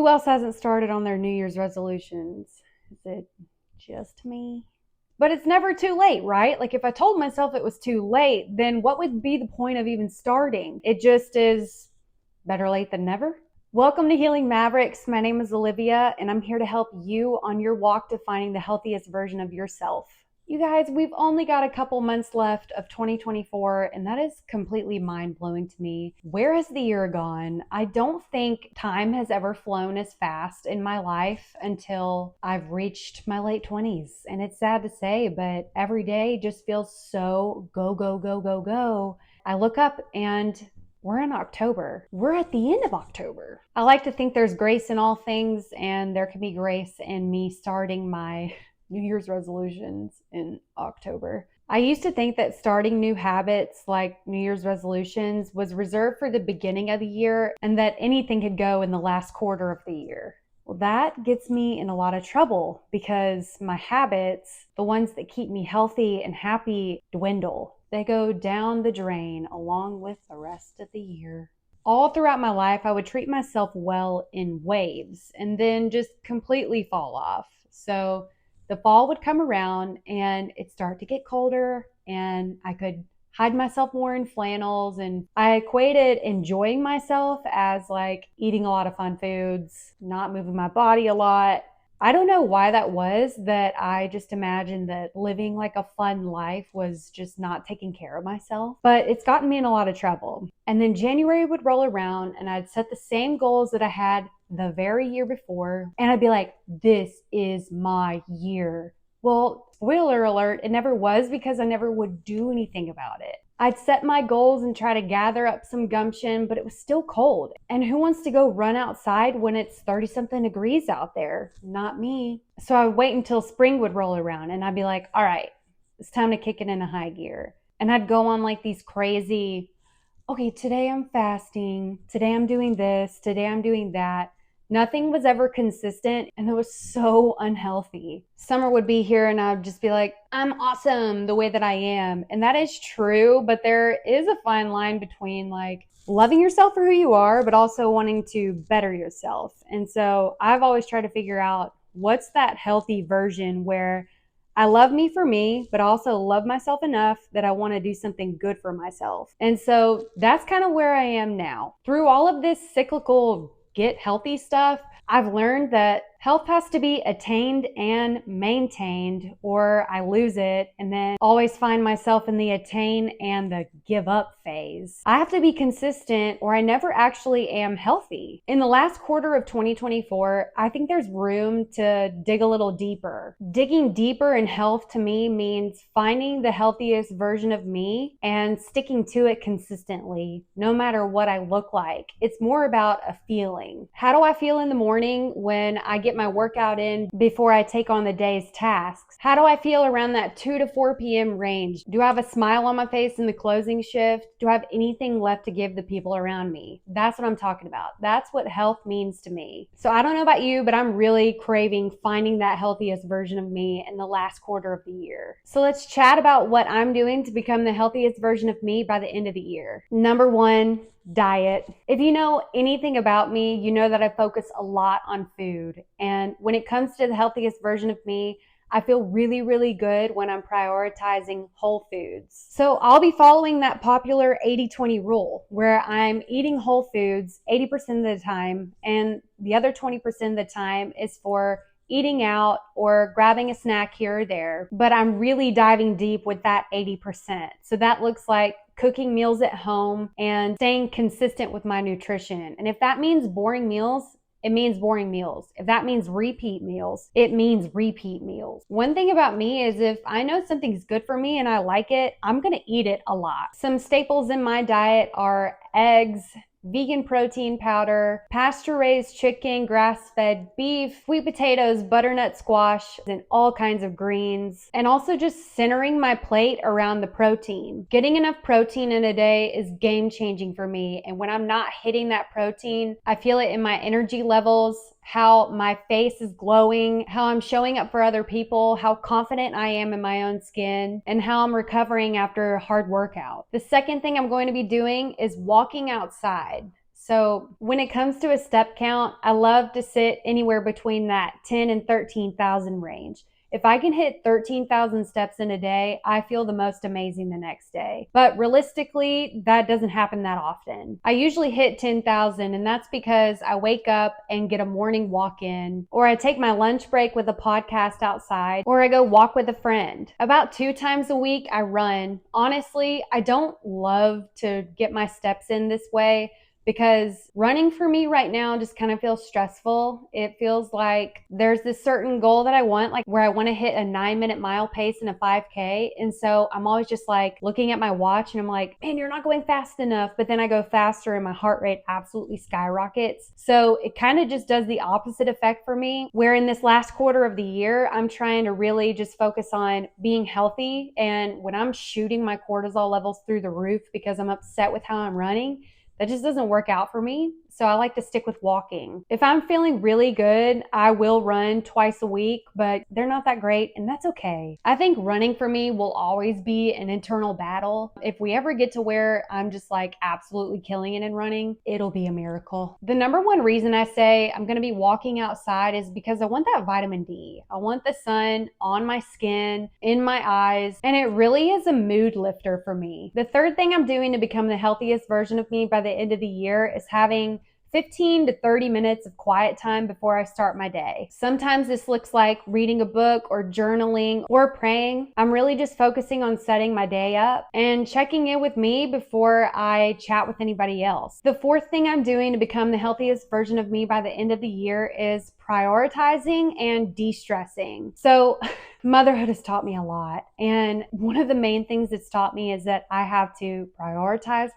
Who else hasn't started on their New Year's resolutions? Is it just me? But it's never too late, right? Like if I told myself it was too late, then what would be the point of even starting? It just is better late than never. Welcome to Healing Mavericks. My name is Olivia, and I'm here to help you on your walk to finding the healthiest version of yourself. You guys, we've only got a couple months left of 2024, and that is completely mind-blowing to me. Where has the year gone? I don't think time has ever flown as fast in my life until I've reached my late 20s. And it's sad to say, but every day just feels so go, go, go, go, go. I look up and we're in October. We're at the end of October. I like to think there's grace in all things, and there can be grace in me starting my New Year's resolutions in October. I used to think that starting new habits like New Year's resolutions was reserved for the beginning of the year and that anything could go in the last quarter of the year. Well, that gets me in a lot of trouble because my habits, the ones that keep me healthy and happy, dwindle. They go down the drain along with the rest of the year. All throughout my life, I would treat myself well in waves and then just completely fall off. So the fall would come around and it'd start to get colder and I could hide myself more in flannels, and I equated enjoying myself as like eating a lot of fun foods, not moving my body a lot. I don't know why that was, that I just imagined that living like a fun life was just not taking care of myself, but it's gotten me in a lot of trouble. And then January would roll around and I'd set the same goals that I had the very year before, and I'd be like, this is my year. Well, spoiler alert, it never was because I never would do anything about it. I'd set my goals and try to gather up some gumption, but it was still cold. And who wants to go run outside when it's 30 something degrees out there? Not me. So I would wait until spring would roll around and I'd be like, all right, it's time to kick it into high gear. And I'd go on like these crazy, okay, today I'm fasting, today I'm doing this, today I'm doing that. Nothing was ever consistent, and it was so unhealthy. Summer would be here and I'd just be like, I'm awesome the way that I am. And that is true, but there is a fine line between like loving yourself for who you are, but also wanting to better yourself. And so I've always tried to figure out what's that healthy version where I love me for me, but also love myself enough that I want to do something good for myself. And so that's kind of where I am now. Through all of this cyclical get healthy stuff, I've learned that health has to be attained and maintained, or I lose it and then always find myself in the attain and the give up phase. I have to be consistent or I never actually am healthy. In the last quarter of 2024, I think there's room to dig a little deeper. Digging deeper in health to me means finding the healthiest version of me and sticking to it consistently, no matter what I look like. It's more about a feeling. How do I feel in the morning when I get my workout in before I take on the day's tasks? How do I feel around that 2 to 4 p.m. range? Do I have a smile on my face in the closing shift? Do I have anything left to give the people around me? That's what I'm talking about. That's what health means to me. So I don't know about you, but I'm really craving finding that healthiest version of me in the last quarter of the year. So let's chat about what I'm doing to become the healthiest version of me by the end of the year. Number one, diet. If you know anything about me, you know that I focus a lot on food. And when it comes to the healthiest version of me, I feel really, really good when I'm prioritizing whole foods. So I'll be following that popular 80-20 rule where I'm eating whole foods 80% of the time, and the other 20% of the time is for eating out or grabbing a snack here or there. But I'm really diving deep with that 80%. So that looks like cooking meals at home and staying consistent with my nutrition. And if that means boring meals, it means boring meals. If that means repeat meals, it means repeat meals. One thing about me is if I know something's good for me and I like it, I'm gonna eat it a lot. Some staples in my diet are eggs, vegan protein powder, pasture-raised chicken, grass-fed beef, sweet potatoes, butternut squash, and all kinds of greens. And also just centering my plate around the protein. Getting enough protein in a day is game-changing for me. And when I'm not hitting that protein, I feel it in my energy levels, how my face is glowing, how I'm showing up for other people, how confident I am in my own skin, and how I'm recovering after a hard workout. The second thing I'm going to be doing is walking outside. So when it comes to a step count, I love to sit anywhere between that 10 and 13,000 range. If I can hit 13,000 steps in a day, I feel the most amazing the next day. But realistically, that doesn't happen that often. I usually hit 10,000, and that's because I wake up and get a morning walk in, or I take my lunch break with a podcast outside, or I go walk with a friend. About 2 times a week, I run. Honestly, I don't love to get my steps in this way, because running for me right now just kind of feels stressful. It feels like there's this certain goal that I want, like where I want to hit a 9-minute mile pace in a 5K. And so I'm always just like looking at my watch and I'm like, man, you're not going fast enough. But then I go faster and my heart rate absolutely skyrockets. So it kind of just does the opposite effect for me, where in this last quarter of the year, I'm trying to really just focus on being healthy. And when I'm shooting my cortisol levels through the roof because I'm upset with how I'm running, that just doesn't work out for me. So I like to stick with walking. If I'm feeling really good, I will run twice a week, but they're not that great, and that's okay. I think running for me will always be an internal battle. If we ever get to where I'm just like absolutely killing it in running, it'll be a miracle. The number one reason I say I'm gonna be walking outside is because I want that vitamin D. I want the sun on my skin, in my eyes, and it really is a mood lifter for me. The third thing I'm doing to become the healthiest version of me by the end of the year is having 15 to 30 minutes of quiet time before I start my day. Sometimes this looks like reading a book or journaling or praying. I'm really just focusing on setting my day up and checking in with me before I chat with anybody else. The fourth thing I'm doing to become the healthiest version of me by the end of the year is prioritizing and de-stressing. So motherhood has taught me a lot. And one of the main things it's taught me is that I have to prioritize.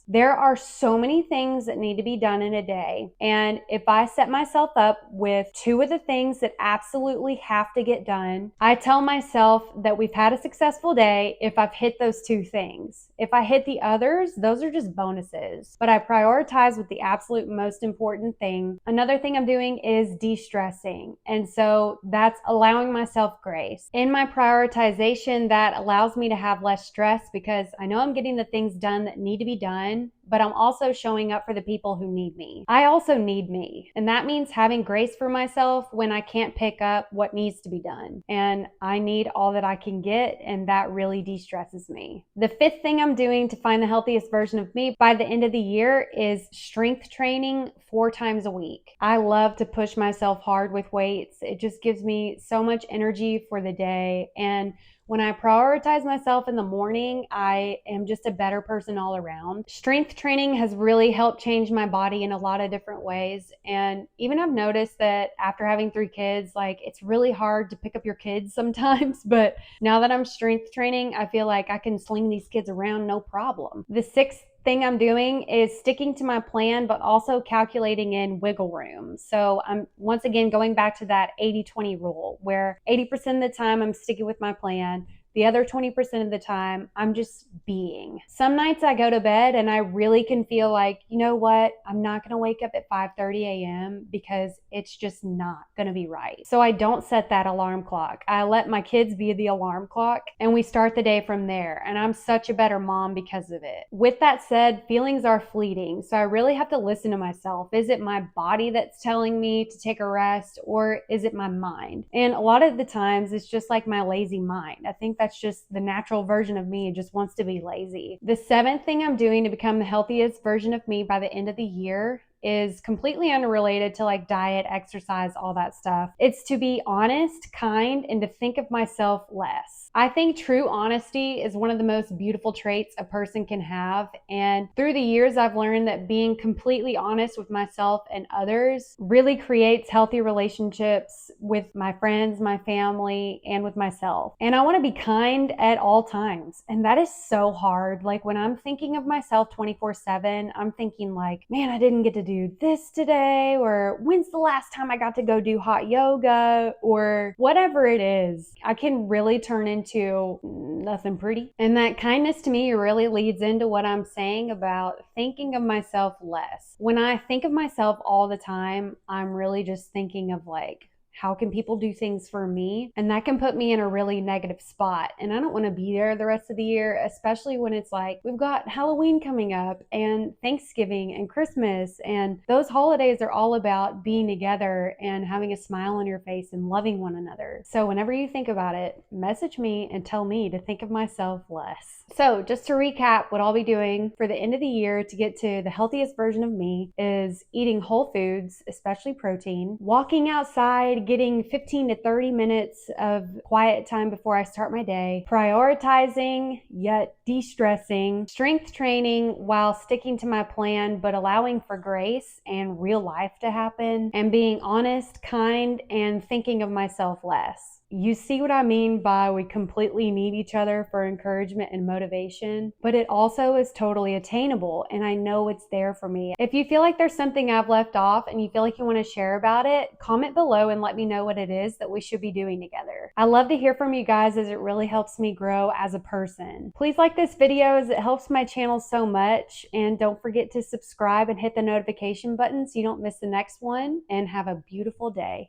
There are so many things that need to be done in a day. And if I set myself up with 2 of the things that absolutely have to get done, I tell myself that we've had a successful day if I've hit those 2 things. If I hit the others, those are just bonuses. But I prioritize with the absolute most important thing. Another thing I'm doing is de-stressing. And so that's allowing myself grace. In my prioritization, that allows me to have less stress because I know I'm getting the things done that need to be done, but I'm also showing up for the people who need me. I also need me. And that means having grace for myself when I can't pick up what needs to be done. And I need all that I can get, and that really de-stresses me. The fifth thing I'm doing to find the healthiest version of me by the end of the year is strength training 4 times a week. I love to push myself hard with weights. It just gives me so much energy for the day. And when I prioritize myself in the morning, I am just a better person all around. Strength training has really helped change my body in a lot of different ways. And even I've noticed that after having 3 kids, like it's really hard to pick up your kids sometimes. But now that I'm strength training, I feel like I can sling these kids around no problem. The sixth thing I'm doing is sticking to my plan, but also calculating in wiggle room. So I'm once again going back to that 80-20 rule, where 80% of the time I'm sticking with my plan. The other 20% of the time, I'm just being. Some nights I go to bed and I really can feel like, you know what? I'm not going to wake up at 5:30 a.m. because it's just not going to be right. So I don't set that alarm clock. I let my kids be the alarm clock and we start the day from there. And I'm such a better mom because of it. With that said, feelings are fleeting. So I really have to listen to myself. Is it my body that's telling me to take a rest, or is it my mind? And a lot of the times it's just like my lazy mind. I think that's just the natural version of me. It just wants to be lazy. The seventh thing I'm doing to become the healthiest version of me by the end of the year is completely unrelated to like diet, exercise, all that stuff. It's to be honest, kind, and to think of myself less. I think true honesty is one of the most beautiful traits a person can have. And through the years, I've learned that being completely honest with myself and others really creates healthy relationships with my friends, my family, and with myself. And I want to be kind at all times. And that is so hard. Like when I'm thinking of myself 24/7, I'm thinking like, man, I didn't get to do this today, or when's the last time I got to go do hot yoga, or whatever it is. I can really turn into nothing pretty. And that kindness to me really leads into what I'm saying about thinking of myself less. When I think of myself all the time, I'm really just thinking of like how can people do things for me? And that can put me in a really negative spot. And I don't want to be there the rest of the year, especially when it's like we've got Halloween coming up and Thanksgiving and Christmas. And those holidays are all about being together and having a smile on your face and loving one another. So whenever you think about it, message me and tell me to think of myself less. So just to recap, what I'll be doing for the end of the year to get to the healthiest version of me is eating whole foods, especially protein, walking outside, getting 15 to 30 minutes of quiet time before I start my day, prioritizing yet de-stressing, strength training while sticking to my plan but allowing for grace and real life to happen, and being honest, kind, and thinking of myself less. You see what I mean by we completely need each other for encouragement and motivation, but it also is totally attainable, and I know it's there for me. If you feel like there's something I've left off and you feel like you want to share about it, comment below and let me know what it is that we should be doing together. I love to hear from you guys as it really helps me grow as a person. Please like this video as it helps my channel so much, and don't forget to subscribe and hit the notification button so you don't miss the next one, and have a beautiful day.